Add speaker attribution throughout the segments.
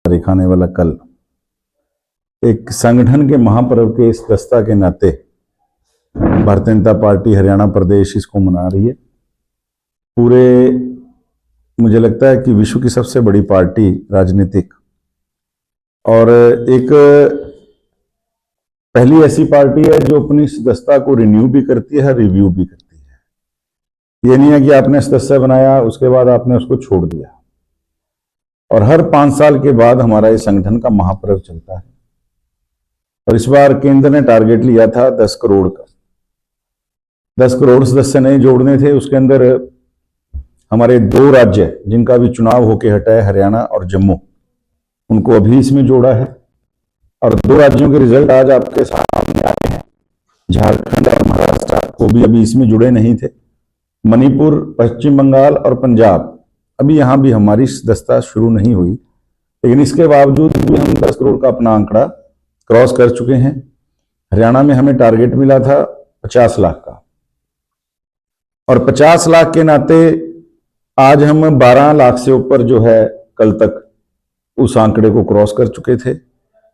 Speaker 1: तारीख आने वाला कल एक संगठन के महापर्व के इस दस्ता के नाते भारतीय जनता पार्टी हरियाणा प्रदेश इसको मना रही है। पूरे मुझे लगता है कि विश्व की सबसे बड़ी पार्टी राजनीतिक और एक पहली ऐसी पार्टी है जो अपनी सदस्यता को रिन्यू भी करती है, रिव्यू भी करती है। ये नहीं है कि आपने सदस्य बनाया उसके बाद आपने उसको छोड़ दिया। और हर 5 साल के बाद हमारा इस संगठन का महापर्व चलता है। और इस बार केंद्र ने टारगेट लिया था 10 करोड़ का। 10 करोड़ सदस्य नहीं जोड़ने थे। उसके अंदर हमारे 2 राज्य जिनका भी चुनाव होके हटा है, हरियाणा और जम्मू, उनको अभी इसमें जोड़ा है। और 2 राज्यों के रिजल्ट आज आपके सामने आए हैं। झारखंड और महाराष्ट्र को भी अभी इसमें जुड़े नहीं थे। मणिपुर, पश्चिम बंगाल और पंजाब, अभी यहां भी हमारी सदस्यता शुरू नहीं हुई, लेकिन इसके बावजूद भी हम 10 करोड़ का अपना आंकड़ा क्रॉस कर चुके हैं। हरियाणा में हमें टारगेट मिला था 50 लाख का, और 50 लाख के नाते आज हम 12 लाख से ऊपर जो है कल तक उस आंकड़े को क्रॉस कर चुके थे।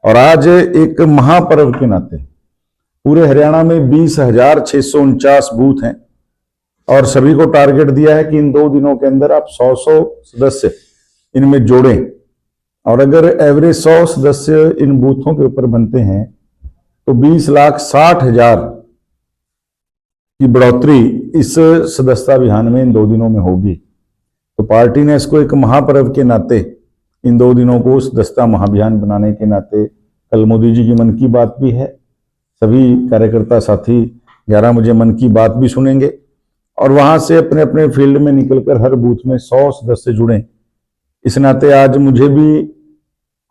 Speaker 1: और आज एक महापर्व के नाते पूरे हरियाणा में 20,649 बूथ हैं, और सभी को टारगेट दिया है कि इन 2 दिनों के अंदर आप 100 सदस्य इनमें जोड़ें। और अगर एवरेज 100 सदस्य इन बूथों के ऊपर बनते हैं तो 20,60,000 की बढ़ोतरी इस सदस्यता अभियान में इन 2 दिनों में होगी। तो पार्टी ने इसको एक महापर्व के नाते, इन 2 दिनों को सदस्यता महाअभियान बनाने के नाते, कल मोदी जी की मन की बात भी है। सभी कार्यकर्ता साथी 11 बजे मन की बात भी सुनेंगे और वहां से अपने अपने फील्ड में निकलकर हर बूथ में 100 सदस्य जुड़ें। इस नाते आज मुझे भी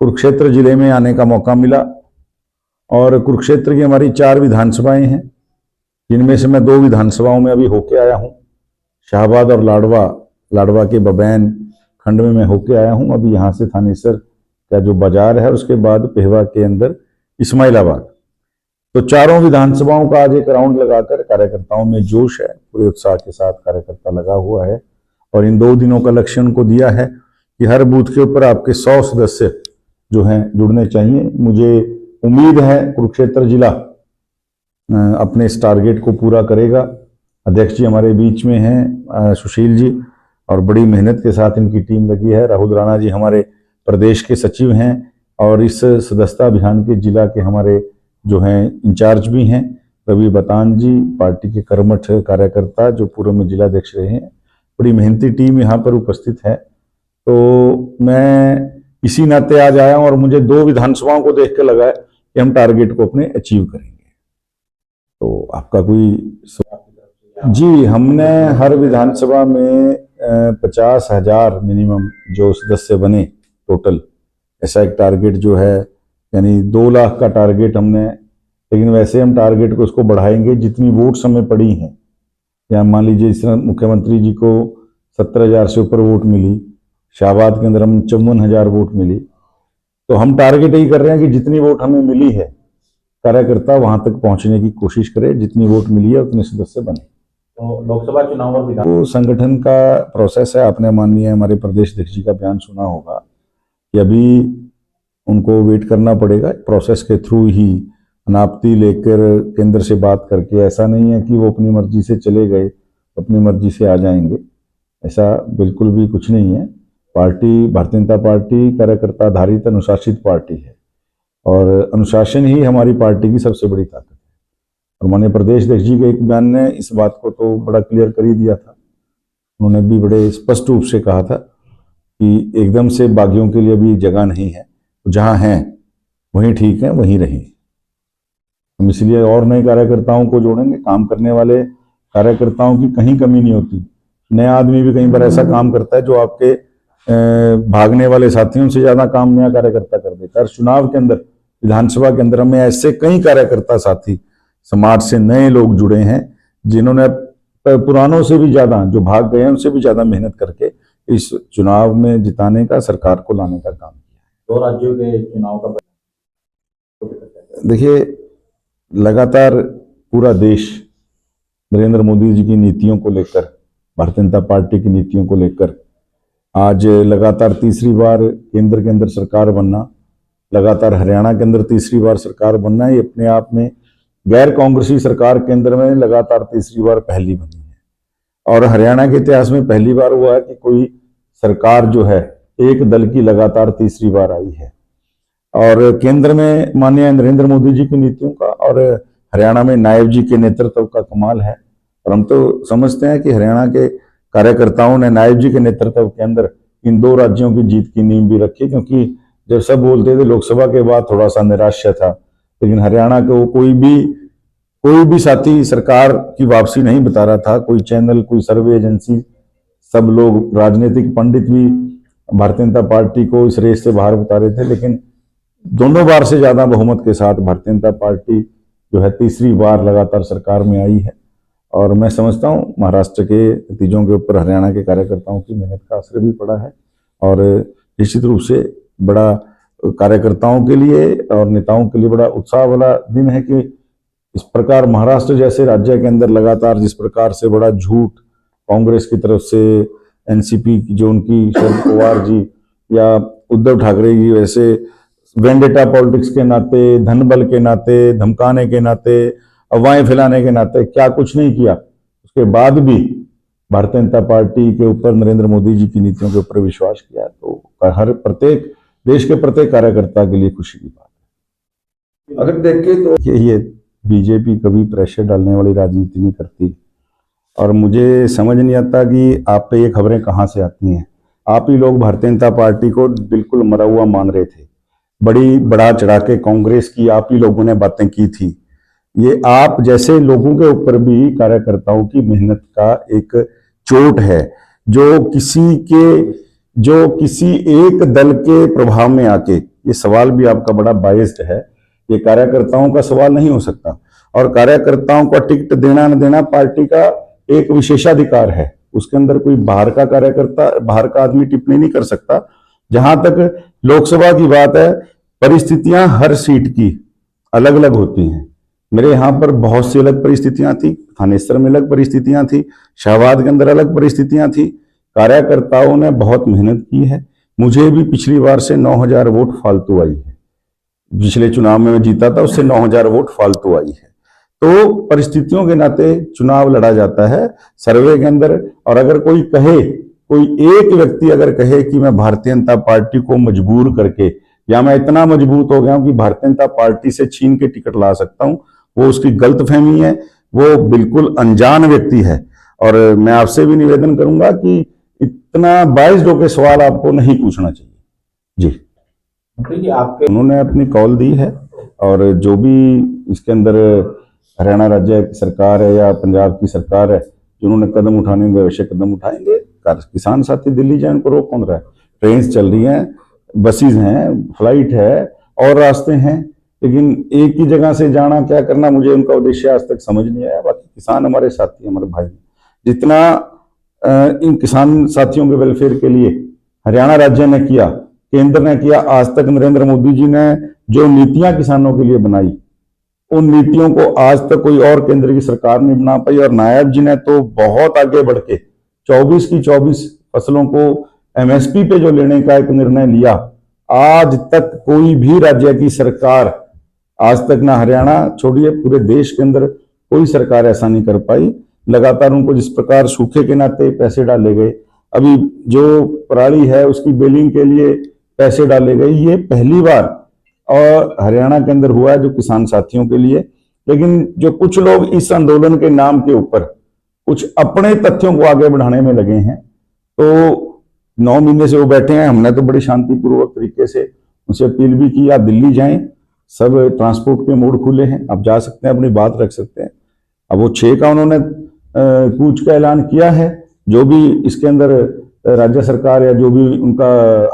Speaker 1: कुरुक्षेत्र जिले में आने का मौका मिला, और कुरुक्षेत्र की हमारी 4 विधानसभाएं हैं, जिनमें से मैं 2 विधानसभाओं में अभी होके आया हूं। शाहबाद और लाडवा के बबैन खंड में मैं होके आया हूं। अभी यहां से थानेसर का जो बाजार है, उसके बाद पेहवा के अंदर इस्माइलाबाद। तो 4 विधानसभाओं का आज एक राउंड लगाकर कार्यकर्ताओं में जोश है, पूरे उत्साह के साथ कार्यकर्ता लगा हुआ है। और इन 2 दिनों का लक्ष्य उनको दिया है कि हर बूथ के ऊपर आपके 100 सदस्य जो हैं जुड़ने चाहिए। मुझे उम्मीद है कुरुक्षेत्र जिला अपने इस टारगेट को पूरा करेगा। अध्यक्ष जी हमारे बीच में हैं, सुशील जी, और बड़ी मेहनत के साथ इनकी टीम लगी है। राहुल राणा जी हमारे प्रदेश के सचिव हैं, और इस सदस्यता अभियान के जिला के हमारे जो हैं इंचार्ज भी हैं। रवि बतान जी पार्टी के कर्मठ कार्यकर्ता जो पूर्व में जिलाध्यक्ष रहे हैं। बड़ी मेहनती टीम यहाँ पर उपस्थित है। तो मैं इसी नाते आज आया हूँ, और मुझे 2 विधानसभाओं को देख के लगा है कि हम टारगेट को अपने अचीव करेंगे। तो आपका कोई सवाल? जी, हमने हर विधानसभा में 50,000 मिनिमम जो सदस्य बने टोटल, ऐसा एक टारगेट जो है, यानी 2 लाख का टारगेट हमने। लेकिन वैसे हम टारगेट को उसको बढ़ाएंगे जितनी वोट्स हमें पड़ी हैं। या मान लीजिए इस तरह मुख्यमंत्री जी को 17,000 से ऊपर वोट मिली, शाहबाद के अंदर हम 54,000 वोट मिली, तो हम टारगेट यही कर रहे हैं कि जितनी वोट हमें मिली है कार्यकर्ता वहां तक पहुंचने की कोशिश करे, जितनी वोट मिली है उतने सदस्य बने।
Speaker 2: तो लोकसभा चुनाव और
Speaker 1: तो संगठन का प्रोसेस है। आपने माननीय हमारे प्रदेश अध्यक्ष जी का बयान सुना होगा कि अभी उनको वेट करना पड़ेगा। प्रोसेस के थ्रू ही अनापति लेकर केंद्र से बात करके, ऐसा नहीं है कि वो अपनी मर्जी से चले गए अपनी मर्जी से आ जाएंगे, ऐसा बिल्कुल भी कुछ नहीं है। पार्टी, भारतीय जनता पार्टी कार्यकर्ता आधारित अनुशासित पार्टी है, और अनुशासन ही हमारी पार्टी की सबसे बड़ी ताकत है। और माननीय प्रदेश अध्यक्ष जी के एक बयान ने इस बात को तो बड़ा क्लियर कर ही दिया था। उन्होंने भी बड़े स्पष्ट रूप से कहा था कि एकदम से बागियों के लिए भी जगह नहीं है, जहां हैं वहीं ठीक है, वहीं रहें। हम इसलिए और नए कार्यकर्ताओं को जोड़ेंगे। काम करने वाले कार्यकर्ताओं की कहीं कमी नहीं होती। नया आदमी भी कई बार ऐसा काम करता है जो आपके भागने वाले साथियों से ज्यादा काम नया कार्यकर्ता कर देता है। चुनाव के अंदर, विधानसभा के अंदर हमें ऐसे कई कार्यकर्ता साथी समाज से नए लोग जुड़े हैं, जिन्होंने पुरानों से भी ज्यादा, जो भाग गए हैं उनसे भी ज्यादा मेहनत करके इस चुनाव में जिताने का, सरकार को लाने का काम किया।
Speaker 2: 2 राज्यों के चुनाव का
Speaker 1: देखिए, लगातार पूरा देश नरेंद्र मोदी जी की नीतियों को लेकर, भारतीय जनता पार्टी की नीतियों को लेकर आज लगातार तीसरी बार केंद्र के अंदर सरकार बनना, लगातार हरियाणा के अंदर तीसरी बार सरकार बनना, ये अपने आप में गैर कांग्रेसी सरकार केंद्र में लगातार तीसरी बार पहली बनी है। और हरियाणा के इतिहास में पहली बार हुआ है कि कोई सरकार जो है एक दल की लगातार तीसरी बार आई है। और केंद्र में माननीय नरेंद्र मोदी जी की नीतियों का और हरियाणा में नायब जी के नेतृत्व का कमाल है। और हम तो समझते हैं कि हरियाणा के कार्यकर्ताओं ने नायब जी के नेतृत्व के अंदर इन दो राज्यों की जीत की नींव भी रखी, क्योंकि जब सब बोलते थे लोकसभा के बाद थोड़ा सा निराशा था, लेकिन हरियाणा को कोई भी साथी सरकार की वापसी नहीं बता रहा था। कोई चैनल, कोई सर्वे एजेंसी, सब लोग, राजनीतिक पंडित भी भारतीय जनता पार्टी को इस रेस से बाहर बता रहे थे। लेकिन दोनों बार से ज्यादा बहुमत के साथ भारतीय जनता पार्टी जो है तीसरी बार लगातार सरकार में आई है। और मैं समझता हूँ महाराष्ट्र के नतीजों के ऊपर हरियाणा के कार्यकर्ताओं की मेहनत का असर भी पड़ा है। और निश्चित रूप से बड़ा कार्यकर्ताओं के लिए और नेताओं के लिए बड़ा उत्साह वाला दिन है कि इस प्रकार महाराष्ट्र जैसे राज्य के अंदर लगातार जिस प्रकार से बड़ा झूठ कांग्रेस की तरफ से, एनसीपी की जो उनकी शरद पवार जी या उद्धव ठाकरे जी वैसे वेंडेटा पॉलिटिक्स के नाते, धन बल के नाते, धमकाने के नाते, अफवाहें फैलाने के नाते क्या कुछ नहीं किया, उसके बाद भी भारतीय जनता पार्टी के ऊपर, नरेंद्र मोदी जी की नीतियों के ऊपर विश्वास किया, तो हर प्रत्येक देश के प्रत्येक कार्यकर्ता के लिए खुशी की बात है। अगर देखें तो ये बीजेपी कभी प्रेशर डालने वाली राजनीति नहीं करती। और मुझे समझ नहीं आता कि आप पे ये खबरें कहाँ से आती हैं। आप ही लोग भारतीय जनता पार्टी को बिल्कुल मरा हुआ मान रहे थे, बड़ी बढ़ा चढ़ा के कांग्रेस की आप ही लोगों ने बातें की थी। ये आप जैसे लोगों के ऊपर भी कार्यकर्ताओं की मेहनत का एक चोट है, जो किसी एक दल के प्रभाव में आके, ये सवाल भी आपका बड़ा बायस्ड है, ये कार्यकर्ताओं का सवाल नहीं हो सकता। और कार्यकर्ताओं को टिकट देना न देना पार्टी का एक विशेषाधिकार है, उसके अंदर कोई बाहर का कार्यकर्ता, बाहर का आदमी टिप्पणी नहीं कर सकता। जहां तक लोकसभा की बात है, परिस्थितियां हर सीट की अलग अलग होती हैं। मेरे यहाँ पर बहुत सी अलग परिस्थितियां थी, थानेसर में अलग परिस्थितियां थी, शाहबाद के अंदर अलग परिस्थितियां थी। कार्यकर्ताओं ने बहुत मेहनत की है। मुझे भी पिछली बार से 9,000 वोट फालतू आई है। पिछले चुनाव में मैं जीता था, उससे 9,000 वोट फालतू आई है। तो परिस्थितियों के नाते चुनाव लड़ा जाता है सर्वे के अंदर। और अगर कोई एक व्यक्ति अगर कहे कि मैं भारतीय जनता पार्टी को मजबूर करके, या मैं इतना मजबूत हो गया हूं कि भारतीय जनता पार्टी से छीन के टिकट ला सकता हूं, वो उसकी गलतफहमी है, वो बिल्कुल अनजान व्यक्ति है। और मैं आपसे भी निवेदन करूंगा कि इतना बाइस्ड होकर सवाल आपको नहीं पूछना चाहिए। जी,
Speaker 2: आपके
Speaker 1: उन्होंने अपनी कॉल दी है, और जो भी इसके अंदर हरियाणा राज्य की सरकार है या पंजाब की सरकार है, जिन्होंने कदम उठाने के आवश्यक कदम उठाएंगे। किसान साथी दिल्ली जाए, उनको रोक कौन रहा है? ट्रेन चल रही हैं, बसेज हैं, फ्लाइट है और रास्ते हैं, लेकिन एक ही जगह से जाना क्या करना, मुझे उनका उद्देश्य आज तक समझ नहीं आया। बाकी किसान हमारे साथी, हमारे भाई, जितना इन किसान साथियों के वेलफेयर के लिए हरियाणा राज्य ने किया, केंद्र ने किया, आज तक नरेंद्र मोदी जी ने जो नीतियां किसानों के लिए बनाई, उन नीतियों को आज तक कोई और केंद्र की सरकार नहीं बना पाई। और नायब जी ने तो बहुत आगे बढ़ के 24 की 24 फसलों को एमएसपी पे जो लेने का एक निर्णय लिया, आज तक कोई भी राज्य की सरकार, आज तक ना हरियाणा छोड़िए पूरे देश के अंदर कोई सरकार ऐसा नहीं कर पाई। लगातार उनको जिस प्रकार सूखे के नाते पैसे डाले गए, अभी जो पराली है उसकी बेलिंग के लिए पैसे डाले गए, ये पहली बार और हरियाणा के अंदर हुआ है जो किसान साथियों के लिए। लेकिन जो कुछ लोग इस आंदोलन के नाम के ऊपर कुछ अपने तथ्यों को आगे बढ़ाने में लगे हैं, तो 9 महीने से वो बैठे हैं। हमने तो बड़ी शांतिपूर्वक तरीके से उनसे अपील भी की, आप दिल्ली जाएं, सब ट्रांसपोर्ट के मोड खुले हैं, आप जा सकते हैं, अपनी बात रख सकते हैं। अब वो 6 का उन्होंने कूच का ऐलान किया है। जो भी इसके अंदर राज्य सरकार या जो भी उनका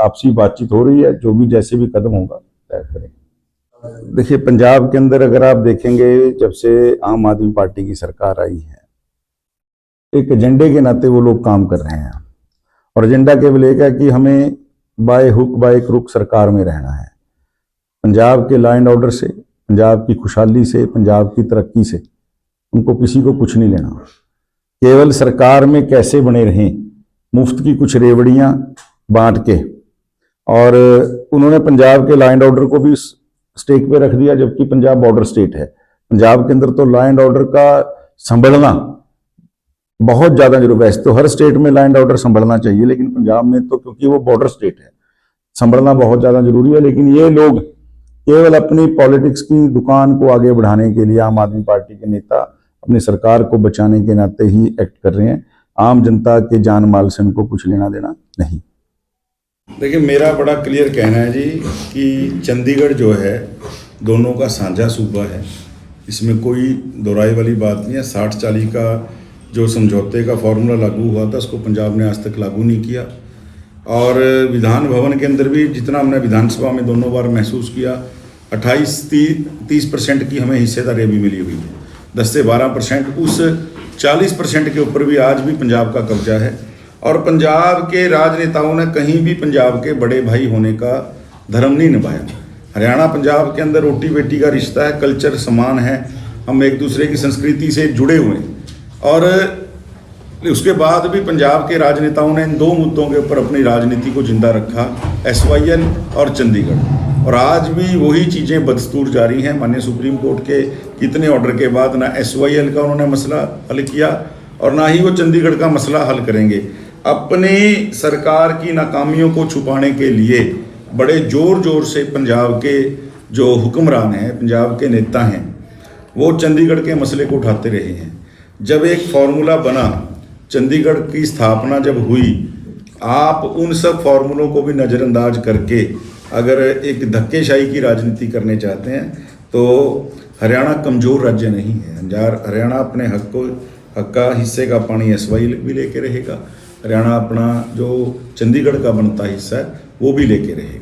Speaker 1: आपसी बातचीत हो रही है, जो भी जैसे भी कदम होगा तय करें। देखिए, पंजाब के अंदर अगर आप देखेंगे, जब से आम आदमी पार्टी की सरकार आई है, एक एजेंडे के नाते वो लोग काम कर रहे हैं। और एजेंडा केवल एक है कि हमें बाय हुक बाय क्रुक सरकार में रहना है। पंजाब के लॉ एंड ऑर्डर से, पंजाब की खुशहाली से, पंजाब की तरक्की से उनको किसी को कुछ नहीं लेना। केवल सरकार में कैसे बने रहें, मुफ्त की कुछ रेवड़ियां, बांट के, और उन्होंने पंजाब के लॉ एंड ऑर्डर को भी स्टेक पे रख दिया, जबकि पंजाब बॉर्डर स्टेट है। पंजाब के अंदर तो लॉ एंड ऑर्डर का संभलना बहुत ज्यादा जरूरी है। वैसे तो हर स्टेट में लॉ एंड ऑर्डर संभलना चाहिए, लेकिन पंजाब में तो क्योंकि वो बॉर्डर स्टेट है, संभलना बहुत ज्यादा जरूरी है। लेकिन ये लोग केवल अपनी पॉलिटिक्स की दुकान को आगे बढ़ाने के लिए, आम आदमी पार्टी के नेता अपनी सरकार को बचाने के नाते ही एक्ट कर रहे हैं। आम जनता के जान माल से उनको कुछ लेना देना नहीं।
Speaker 3: देखिए, मेरा बड़ा क्लियर कहना है जी कि चंडीगढ़ जो है दोनों का साझा सूबा है, इसमें कोई दोहराई वाली बात नहीं है। 60-40 का जो समझौते का फॉर्मूला लागू हुआ था, उसको पंजाब ने आज तक लागू नहीं किया। और विधान भवन के अंदर भी जितना हमने विधानसभा में दोनों बार महसूस किया, 28-30% की हमें हिस्सेदारी भी मिली हुई है। 10 से 12%, उस 40% के ऊपर भी आज भी पंजाब का कब्जा है। और पंजाब के राजनेताओं ने कहीं भी पंजाब के बड़े भाई होने का धर्म नहीं निभाया। हरियाणा पंजाब के अंदर रोटी बेटी का रिश्ता है, कल्चर समान है, हम एक दूसरे की संस्कृति से जुड़े हुए हैं। और उसके बाद भी पंजाब के राजनेताओं ने इन दो मुद्दों के ऊपर अपनी राजनीति को जिंदा रखा, SYL और चंडीगढ़। और आज भी वही चीज़ें बदस्तूर जारी हैं। माननीय सुप्रीम कोर्ट के कितने ऑर्डर के बाद ना SYL का उन्होंने मसला हल किया और ना ही वो चंडीगढ़ का मसला हल करेंगे। अपनी सरकार की नाकामियों को छुपाने के लिए बड़े ज़ोर ज़ोर से पंजाब के जो हुक्मरान हैं, पंजाब के नेता हैं, वो चंडीगढ़ के मसले को उठाते रहे हैं। जब एक फार्मूला बना, चंडीगढ़ की स्थापना जब हुई, आप उन सब फार्मूलों को भी नज़रअंदाज करके अगर एक धक्केशाही की राजनीति करने चाहते हैं तो हरियाणा कमज़ोर राज्य नहीं है। हरियाणा अपने हक का हिस्से का पानी SYL भी लेके रहेगा। हरियाणा अपना जो चंडीगढ़ का बनता हिस्सा है वो भी लेके रहेगा।